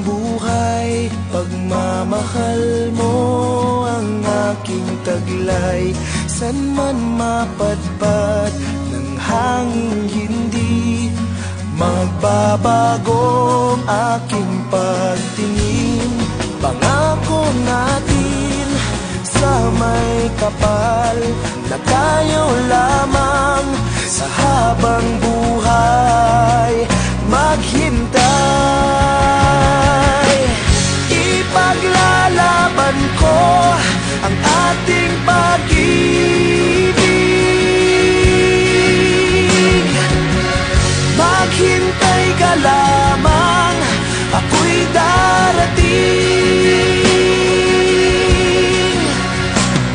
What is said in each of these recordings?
buhay, pagmamahal mo ang aking taglay. San man mapadpad ng hangin, hindi magbabago ang aking pagtingin. Pangako natin sa may kapal na tayo lamang sa habang buhay maghintay. Ipaglalaban ko ang ating pag-ibig. Maghintay ka lamang, ako'y darating.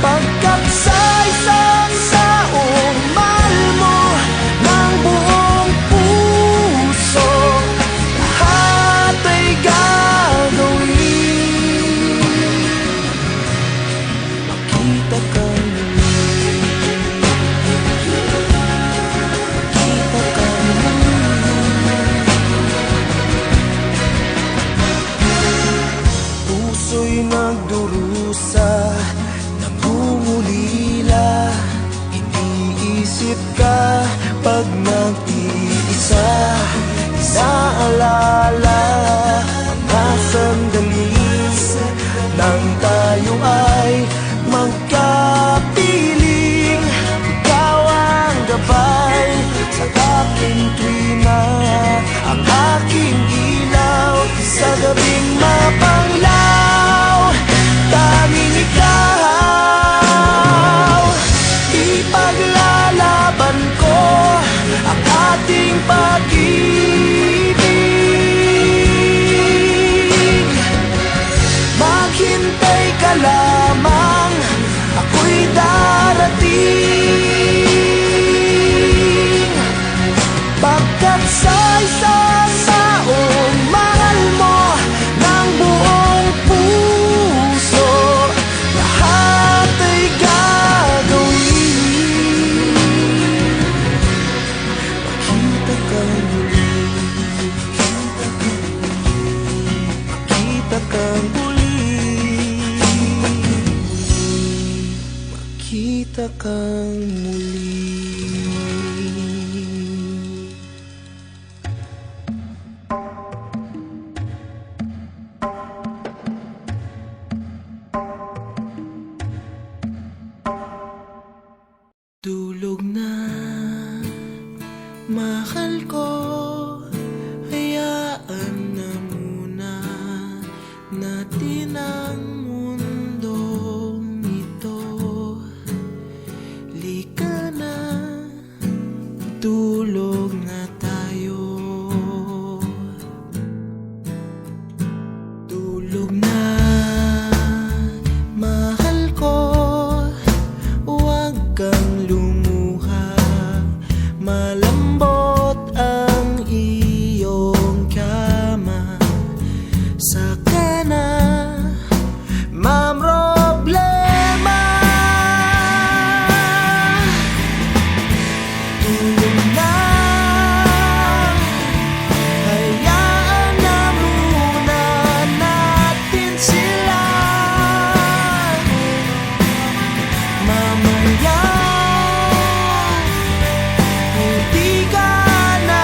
Pagkapsaysang saong mahal mo ng buong puso, lahat ay gagawin. Makita kang muli, makita kang muli. Puso'y nagdurusa, nangungulila. Iniisip ka pag nag-iisa. Inaalala mga sandali nang tayo ay magkapiling. Ikaw ang gabay sa aking tuwina, ang aking ilaw sa gabing mapanglaw. Tanging ikaw, ipaglalaban ko ang ating pag-ibig. Maghintay ka lamang, ako'y darating. Pagkat sa isang taong mahal mo ng buong puso, lahat ay gagawin. Makita kang muli, makita kang muli, makita kang muli. Tulog na, mahal ko, hayaan na muna natin ang mundong ito. Lika na, tulog na tayo. Tulog na, mahal ko, huwag kang lumuha. Malambot ang iyong kama. Saka na mamroblema. Tulog na, hayaan na muna natin sila. Mamaya hindi ka na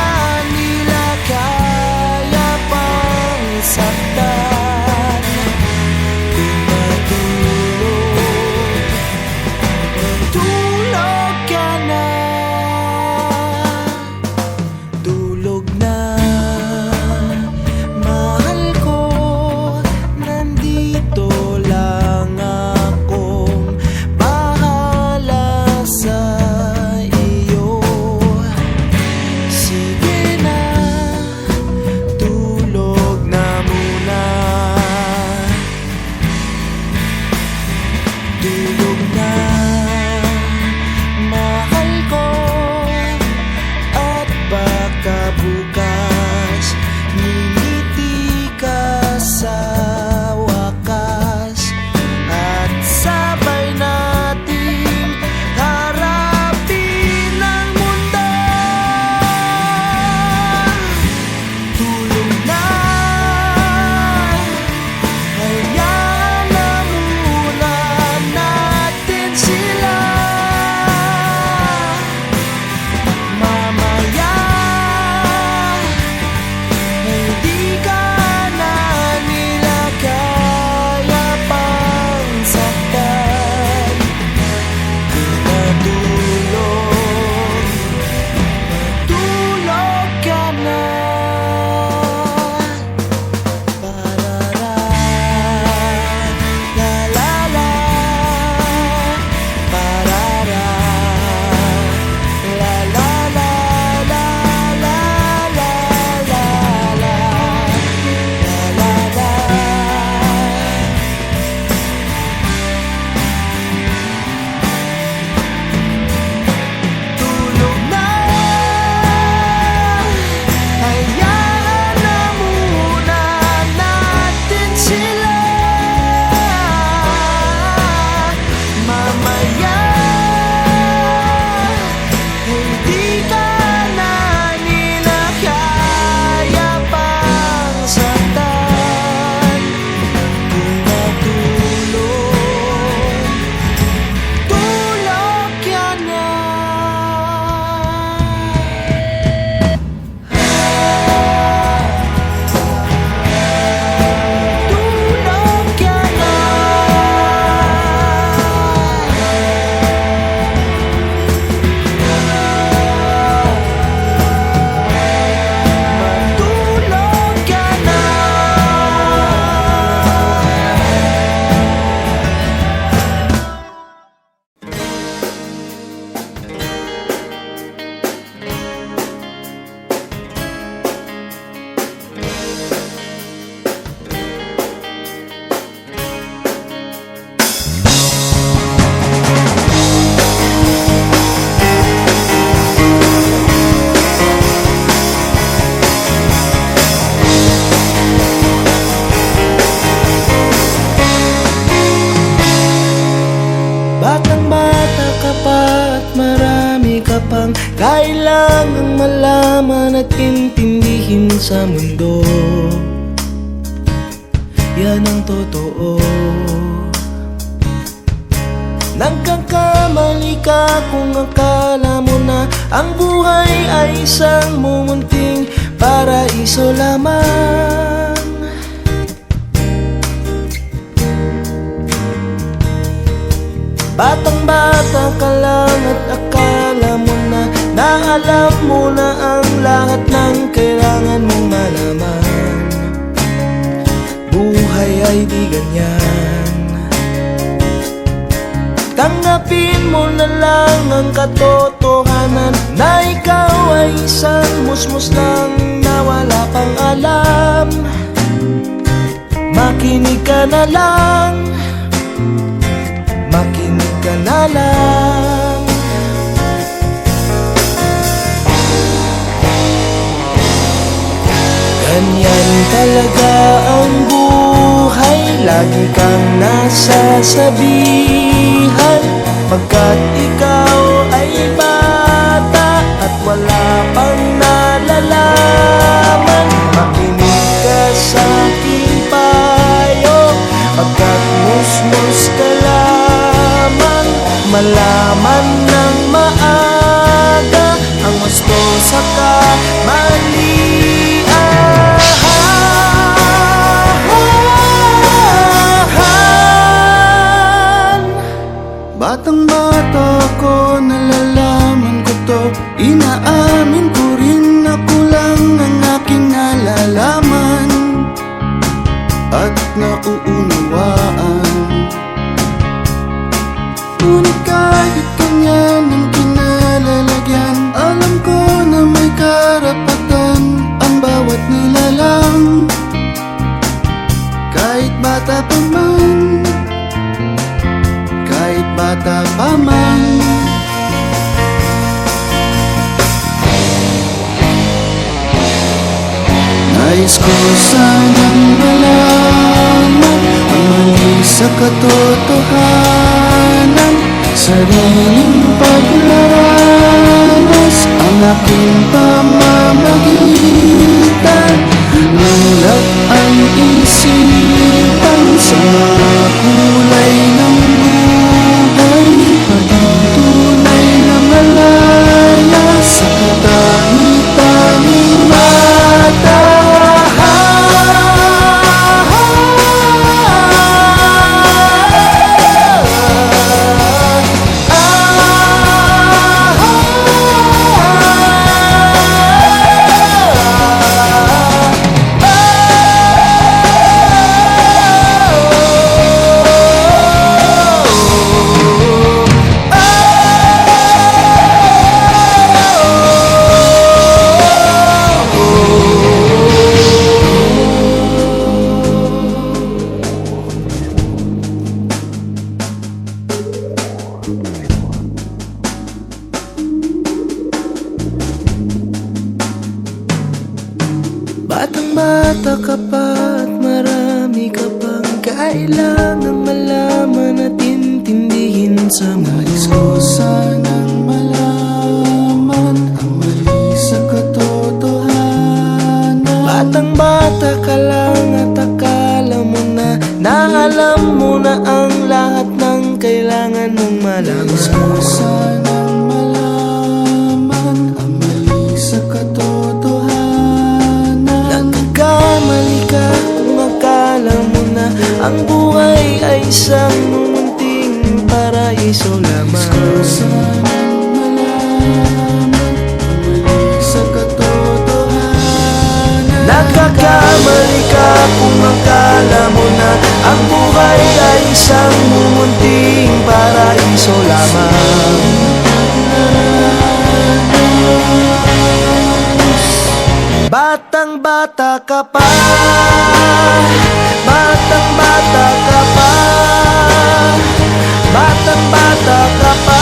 nila kaya pang saktan. Kung matulog ka na. Tulog na, mahal ko, nandito lang akong bahala sa iyo. Sige na, tulog na muna. Tulog na, mahal ko, at baka bukas ngingiti ka sa wakas, at sabay nating harapin ang mundo. Tulog na, Kailangang malaman at intindihin sa mundo, yan ang totoo. Nagkakamali ka kung akala mo na ang buhay ay isang mumunting paraiso lamang. Batang-bata ka lang at akala mo na alam mo na ang lahat ng kailangan mong malaman. Buhay ay di ganyan. Tanggapin mo na lang ang katotohanan na ikaw ay isang musmus lang na wala pang alam. Makinig ka na lang, makinig ka na lang. Ganyan talaga ang buhay, lagi kang nasasabihan, pagkat ikaw ay bata at wala pang nalalaman. Makinig ka sa aking payo, pagkat musmus ka lamang. Malaman ng maaga ang gusto sa kamalian. Batang-bata ko, nalalaman ko to. Inaamin ko rin na kulang ang aking nalalaman at nauunawaan. Ngunit kahit ganyan ang kinalalagyan, alam ko na may karapatan ang bawat nilalang. Kahit bata pa man, kahit bata pa man. Nais ko sanang malaman ang mali sa katotohanan, sariling paglaranas ang aking pamamagitan. Nulat ang isipan sa mga kulay ng buhay, paging tunay na malaya sa katahitanging mata. Batang-bata ka pa at marami ka pang kailangang malaman at intindihin sa Nais mundo. ko sanang malaman ang mali sa katotohanan. Batang-bata ka lang at akala mo na alam mo na ang lahat ng kailangan mong Nais ko malaman. sanang malaman ang mali sa katotohanan. Nagkakamali ka kung akala mo na ang buhay ay isang mumunting paraiso Nais ko lamang. sanang malaman ang mali sa katotohanan. Nagkakamali ka kung akala mo na ang buhay ay isang mumunting paraiso lamang. Batang-bata ka pa, batang-bata ka pa, batang-bata ka pa,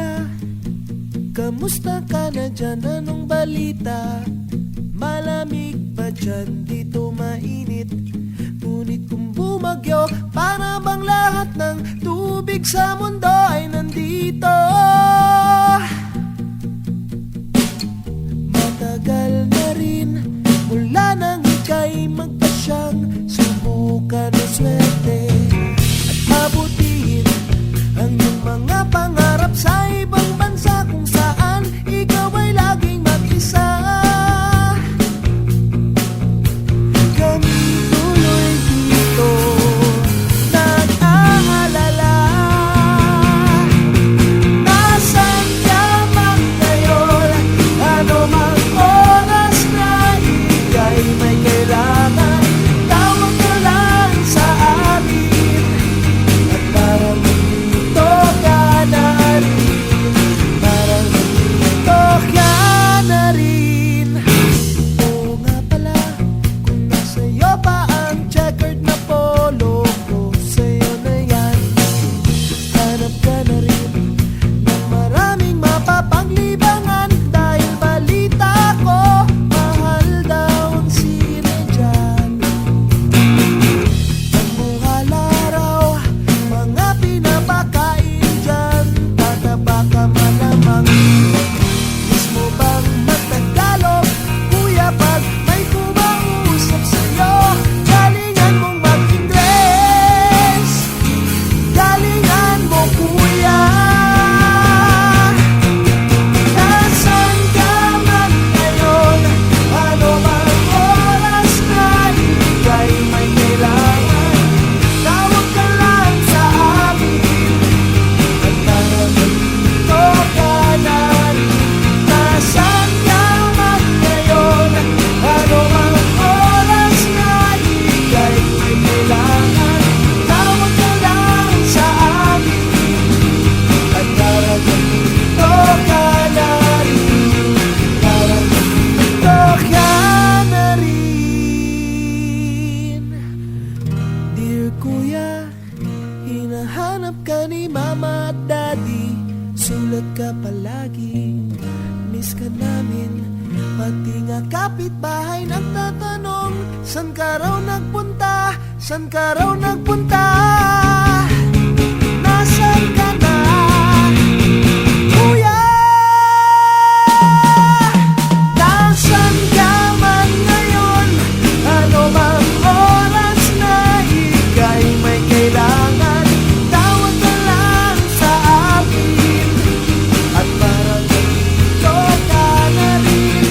kuya, kamusta ka na dyan? Anong balita? Malamig ba dyan? Dito mainit. Ngunit kung bumagyo, para bang lahat ng tubig sa mundo ay nandito? Matagal na rin mula nang ika'y magpasyang subukan ng swerte at mabutiin ang iyong mga pangarap sa ibang bansa kung saan ikaw ay laging mag-isa. Kami tuloy dito nag-aalala. Nasaan ka man ngayon? Ano mang oras na ika'y may kailangan, tawag ka lang sa amin. At parang nandito ka na rin, parang nandito ka na rin. Oo nga pala, kung nasa'yo pa ang checkered na polo ko, sa'yo na yan. Hanap ka na rin ng maraming mapapanglibangan, dahil balita ko, mahal daw ang sine dyan. Namuhala raw mga pinapakain dyan, tataba ka malamang. Mismo bang magtagalog, kuya, pag may kumausap sa'yo? Galingan mong mag-Ingles, galingan mo, kuya. Nasaan ka man ngayon? Ano mang oras na ika'y may kailangan, tawag ka lang sa amin. At parang nandito ka na rin. Nasaan ka man ngayon? Ano mang oras na ika'y may kailangan, tawag ka lang sa amin. At parang nandito ka na rin, parang nandito ka na rin. Dear kuya, hinahanap ka ni mama at daddy, sulat ka palagi, miss ka namin. Pati nga kapitbahay nagtatanong, san ka raw nagpunta? San ka raw nagpunta? Nasaan ka na, kuya? Nasaan ka man ngayon? Ano mang oras na ika'y may kailangan, tawag ka lang sa amin. At parang nandito ka na rin.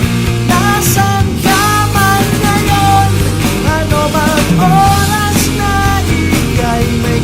Nasaan ka man ngayon? Ano mang oras na ika'y may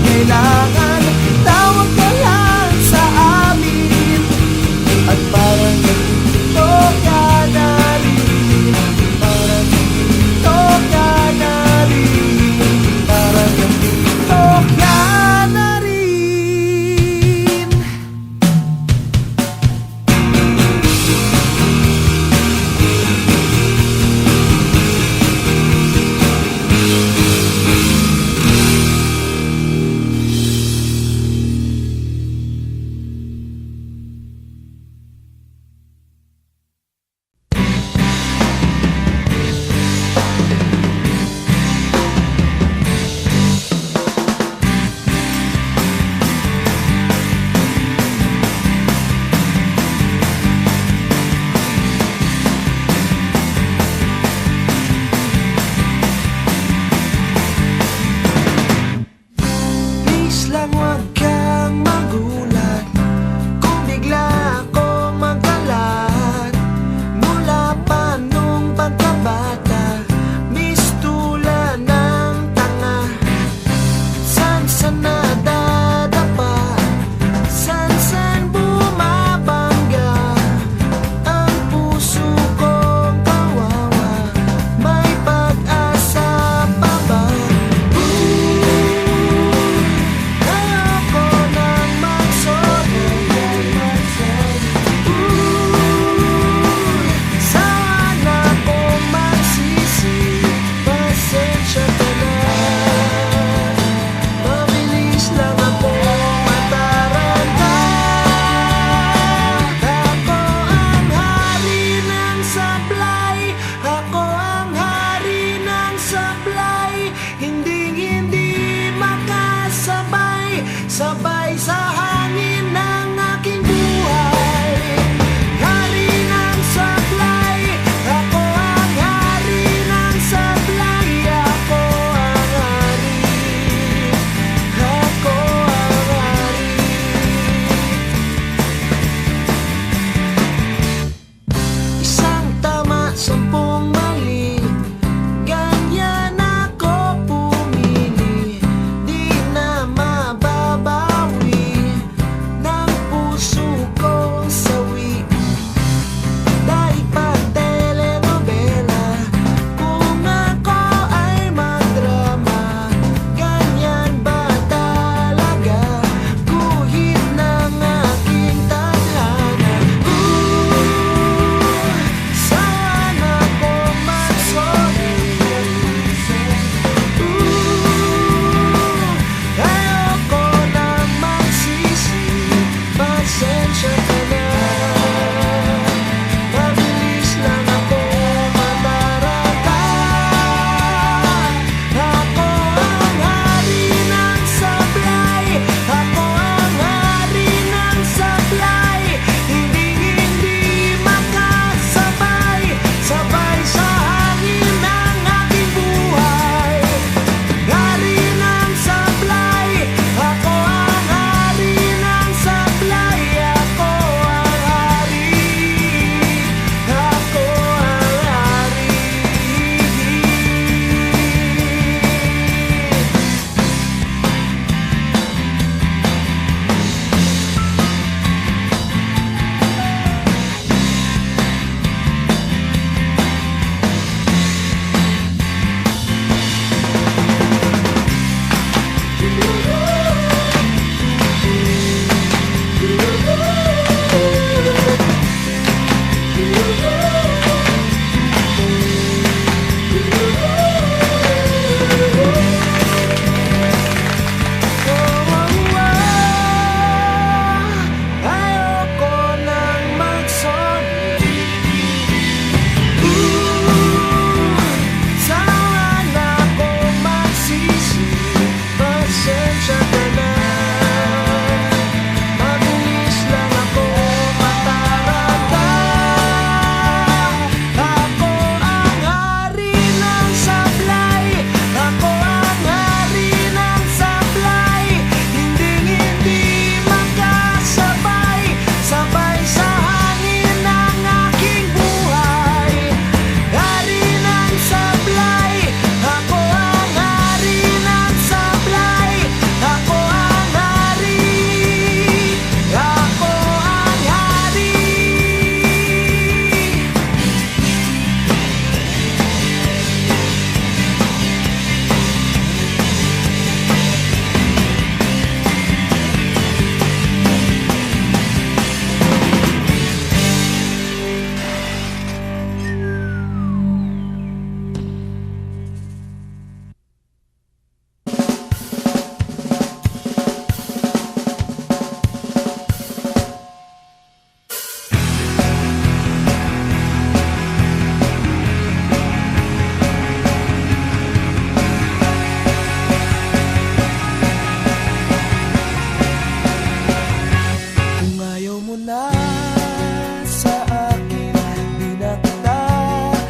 sa akin, di na kita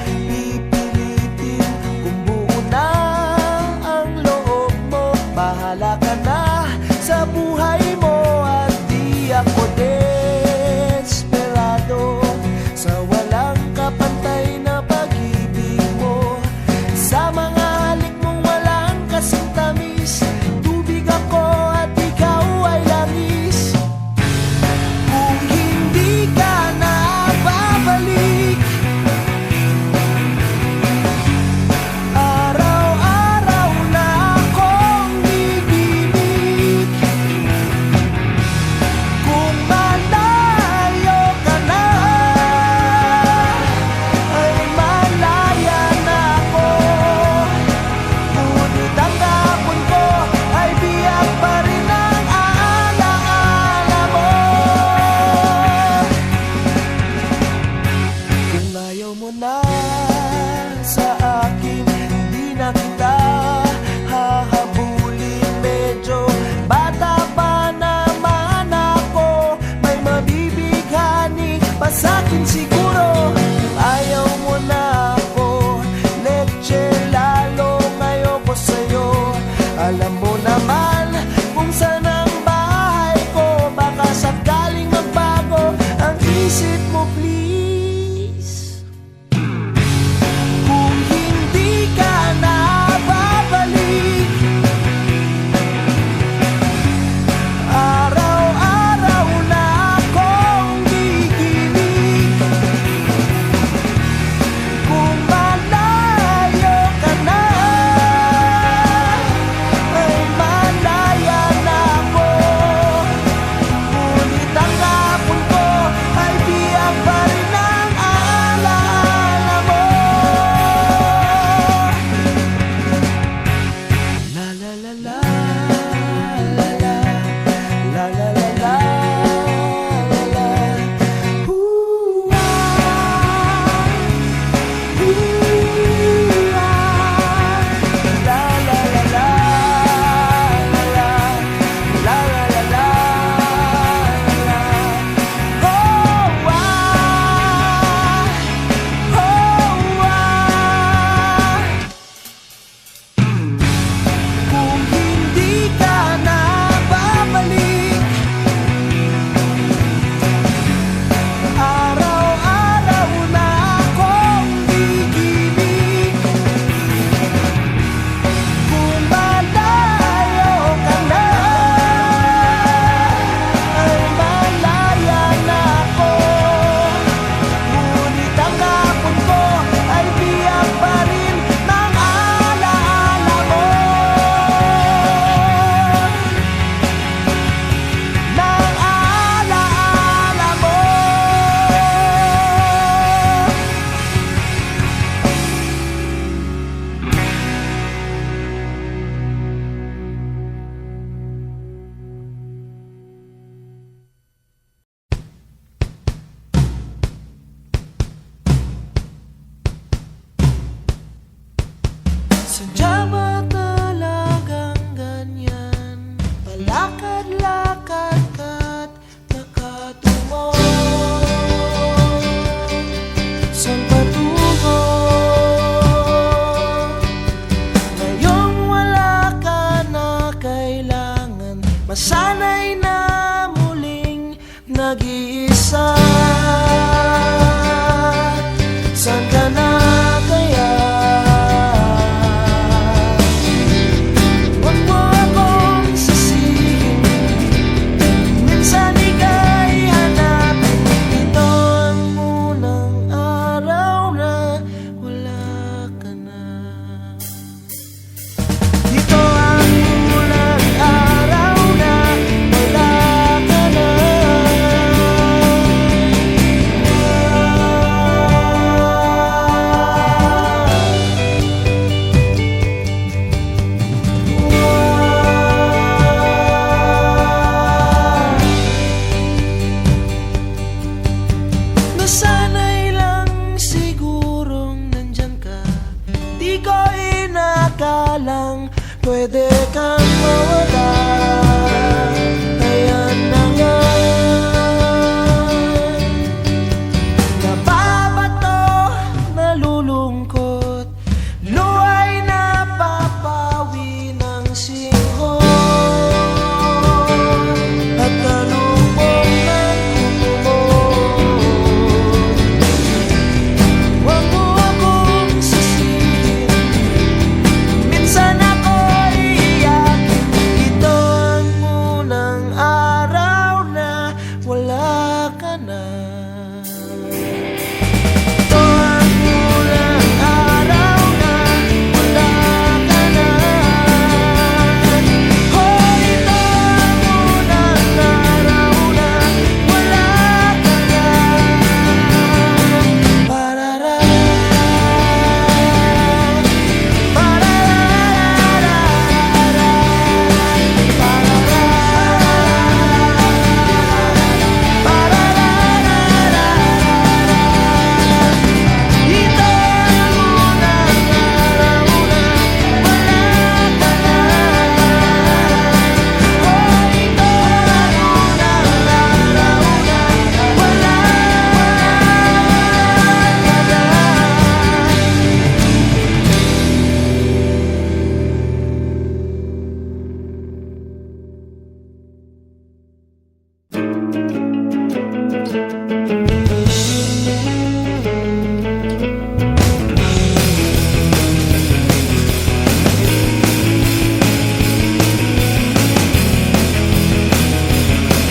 pipilitin. Kung buo na ang loob mo, bahala ka na sa buhay mo. At di ako desperado sa walang kapantay na pag-ibig mo. Sa mga halik mong walang kasing tamis, tubig ako at ikaw ay langis. Kung hindi ka na babalik, araw-araw na akong bibig. Kung malayo ka na, ay malaya na ako. Ngunit ang hapon ko ay biyak pa rin ang alaala mo. Kung ayaw mo na sa akin, di na kita hahabulin. Medyo bata pa naman ako, may mabibighani pa sa'kin siguro. Kung ayaw mo na ako, leche lalo ngayoko sa'yo. Alam mo naman kung saan ang bahay ko, baka sakaling magbago ang isip mo, please. Kung hindi ka na babalik, araw-araw na akong gigilig. Kung malayo ka na, ay malaya na ako. Ngunit ang hapon ko ay biyak pa rin ang alaala mo. La la la la, la la, la la la la, la la. Ooh, ah, ooh, ah. La la la la, la la, la la la la, la. Oh, ah, oh, ah. Kung hindi ka na babalik, araw-araw na akong gigilig. Kung malayo ka na, ay malaya na ako. Ngunit ang hapon ko ay biyak pa rin ng alaala mo. Ng alaala mo. Sadya ba talagang ganyan? Palakad-lakad ka't nakatungo. Saan patungo? Ngayong wala ka na, kailangan masanay na muling nag-iisa. Saan ka na kaya? Huwag mo akong sisihin, minsan ika'y hanapin. Ito ang unang araw na wala ka na. Ito ang unang araw na wala ka na. Nasanay lang sigurong nandyan ka, di ko inakalang pwede kang mawala. Ayan na nga, na. Ito ang unang araw na wala ka na. Oh, ito ang unang araw na wala ka na. Parara,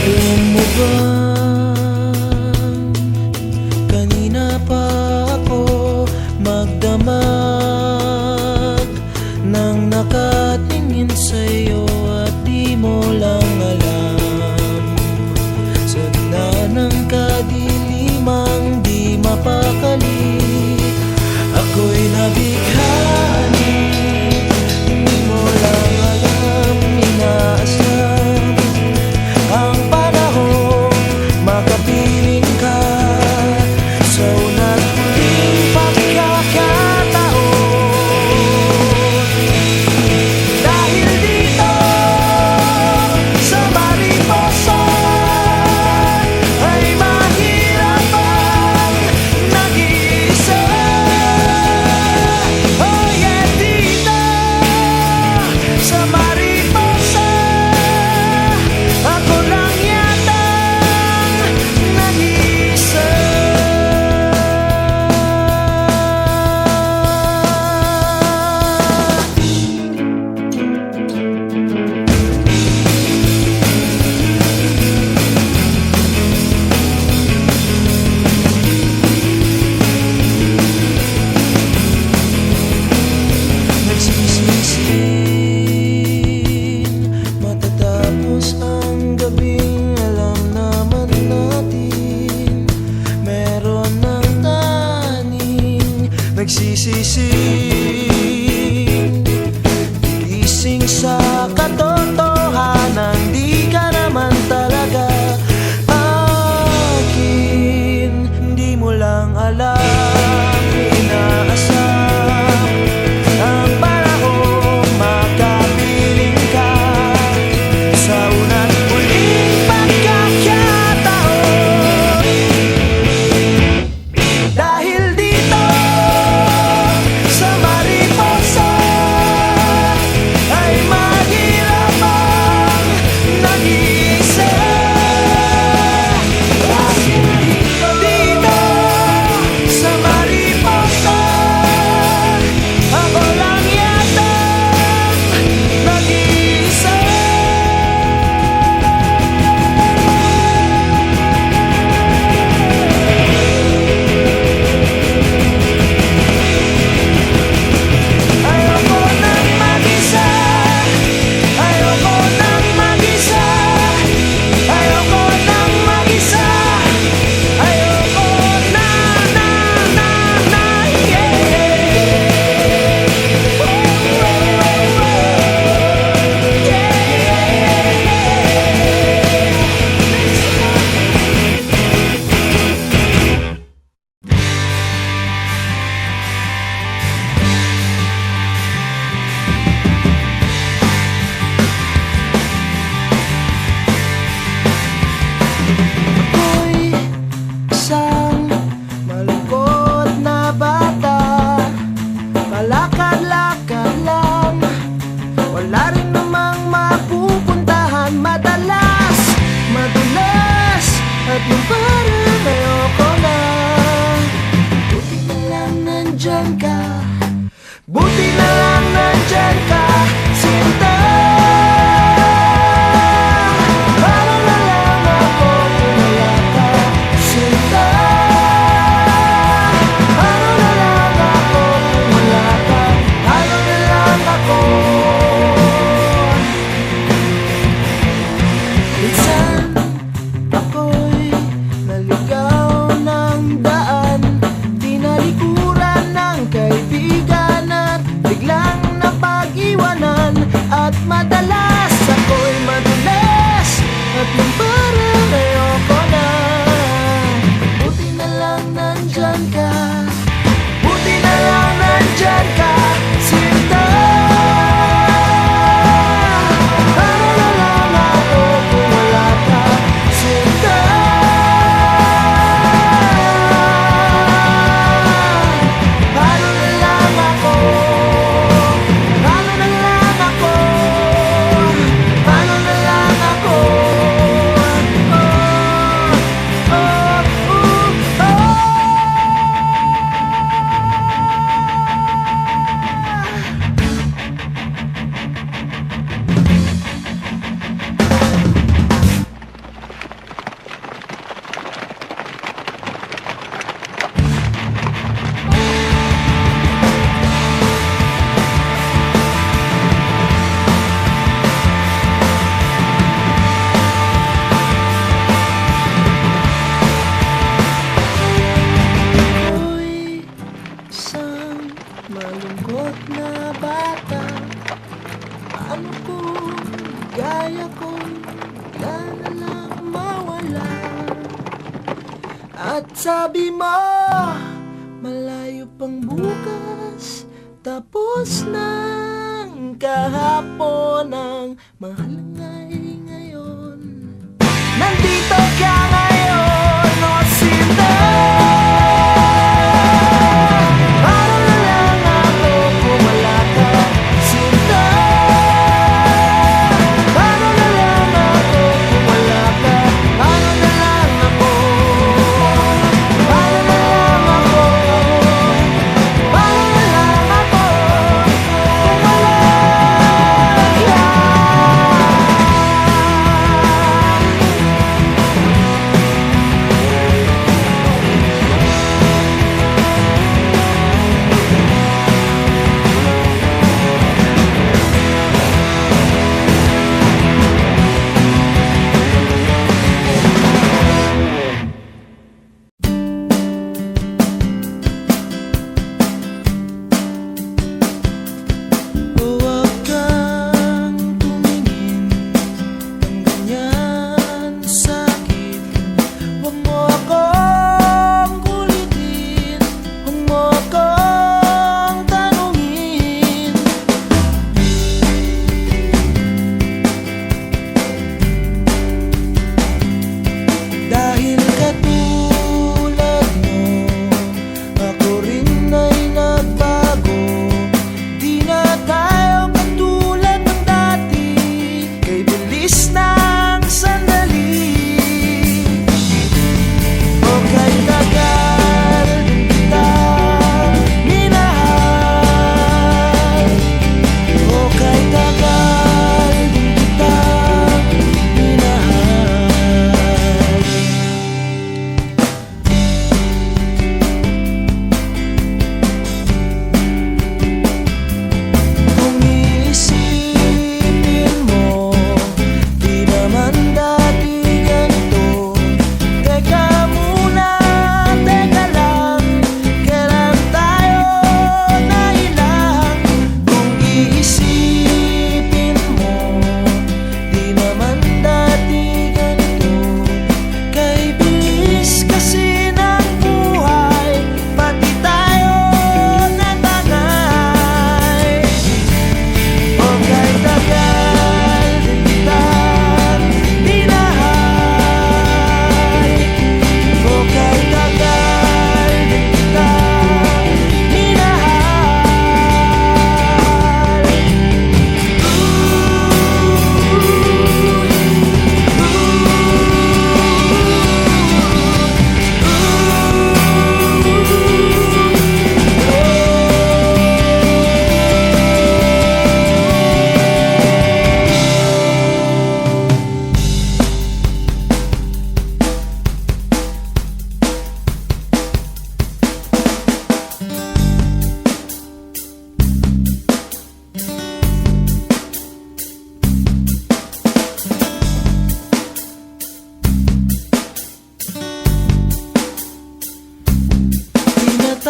alam mo ba, kanina pa ako magdamag nang nakatingin sa'yo at di mo lang alam. Sa gitna ng kadilimang di mapakali, ako'y nabighani. Di mo lang alam, inaasam ang panahon, makapiling ka sa unang huling pagkakataon. Dahil dito sa Mariposa ay mahirap ang nag-iisa. Oh yeah, dito sa Mariposa ako lang yata nag-iisa. Nagsisisihin matatapos ang gabing alam naman natin meron ng taning. Nagsisisihin gising sa katotohanan, di ka naman talaga akin. Di mo lang alam, inaasam ang panahon, makapiling ka sa unang huling pagkakataon. Dahil dito sa nasan ka? Buti na lang nandyan ka, sinta. Paano na lang ako kung wala ka, sinta? Paano na lang ako? Paano na lang ako? Paano na lang ako? Ako'y isang malungkot na bata. Paano kung gaya kong bigla na lang mawala? At sabi mo, malayo pang bukas, tapos ng kahapon, ang mahal nga'y ngayon. Nandito ka ngayon, o sinta. Paano na lang ako kung wala ka, sinta? Paano na lang ako kung wala ka? Paano na lang ako? Paano na lang ako? Paano na lang ako kung wala ka? Huwag kang tumingin ng ganyan sa'kin. Huwag mo akong kulitin, huwag mo akong tanungin. Dahil katulad mo, ako rin ay nagbago. Di na tayo katulad ng dati, kay bilis ng sandali. O kay tagal din kita minahal. O kay tagal din kita minahal. Kung iisipin mo, di naman dati ganito. Teka muna, teka lang, kailan tayo nailang? Kung iisipin mo, di naman dati ganito. Kay bilis kasi ng buhay, pati tayo natangay. O kay tagal din kita minahal. O kay tagal din kita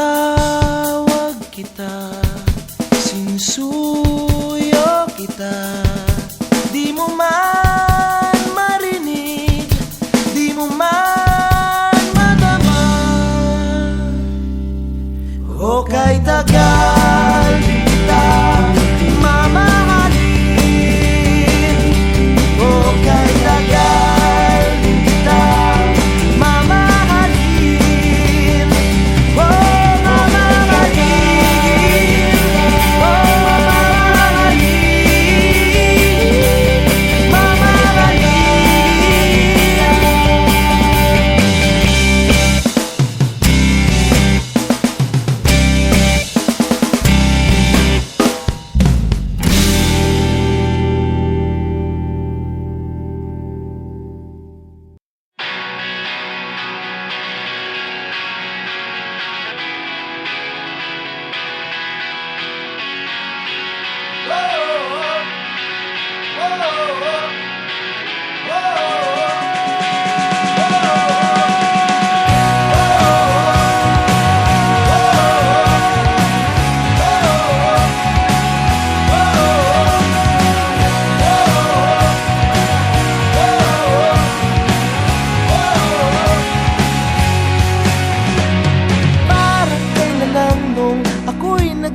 tinatawag kita, sinusuyo kita. Di mo man marinig, di mo man madama.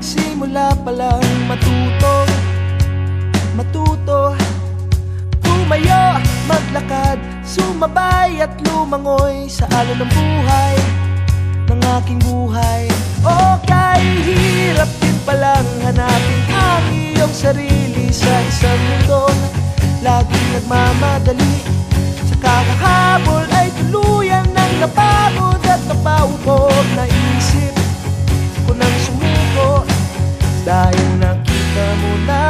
Magsimula palang matuto tumayo, maglakad, sumabay at lumangoy sa alon ng buhay, ng aking buhay. O kay hirap din palang hanapin ang iyong sarili sa isang mundong laging nagmamadali. Sa kakahabol ay tuluyan ng napagod at napaubog na isip ko nang sumuko. Dahil nakita mo na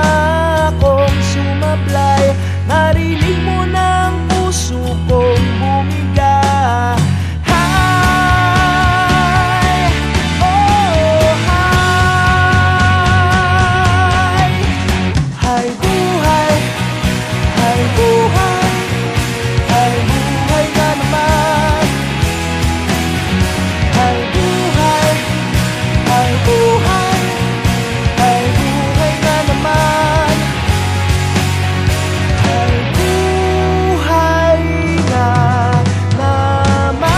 akong sumablay, narinig mo ng puso kong bumiga. Hi, oh hi, hi buhay, hi buhay, hi buhay na naman. Hi buhay, hi buhay, hi buhay na naman. Hi buhay na naman.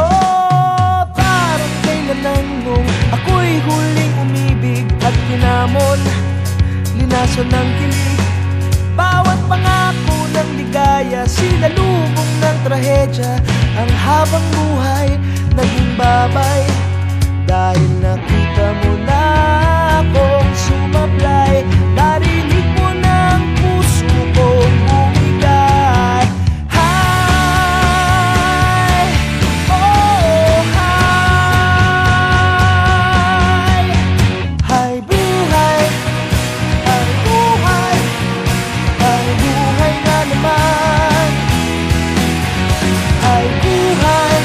Oh, parang kailan lang nung ako'y huling umibig at kinamon, linason ng kilig. Bawat pangako ng ligaya, sinalubong ng trahedya. Ang habang buhay naging babay, dahil nakita mo na akong sumablay. Narinig mo ng puso kong bumigay. Hi, oh hi, hi buhay, hi buhay, hi buhay na naman. Hi buhay,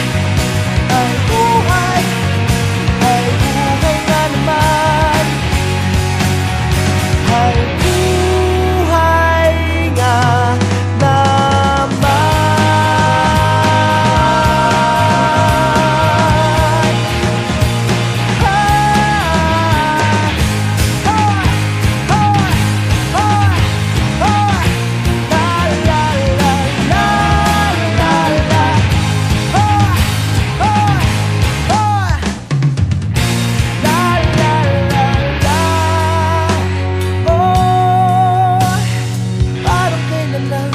hi buhay, hi buhay na naman. Hi buhay nga naman. Parang kailan lang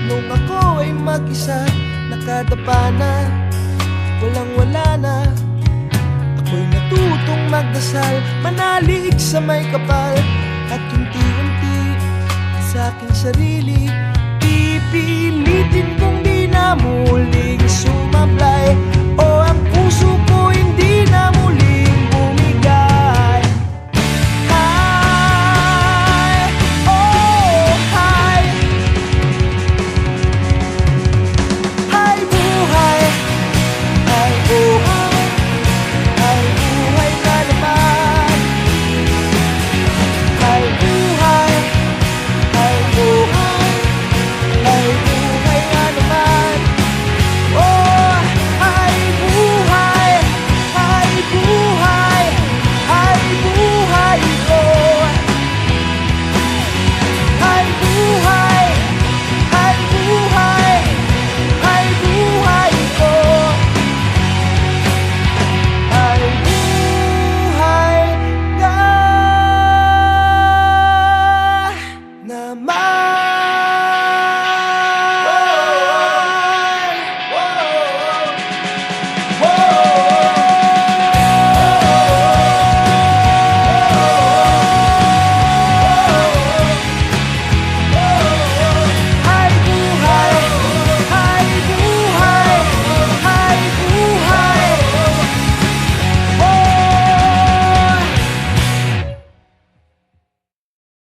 nung ako ay mag-isa, nakadapa na, walang-wala na. Ako'y natutong magdasal, manalig sa may kapal, at unti-unti sa aking sarili pipilitin kong di na muling sumablay.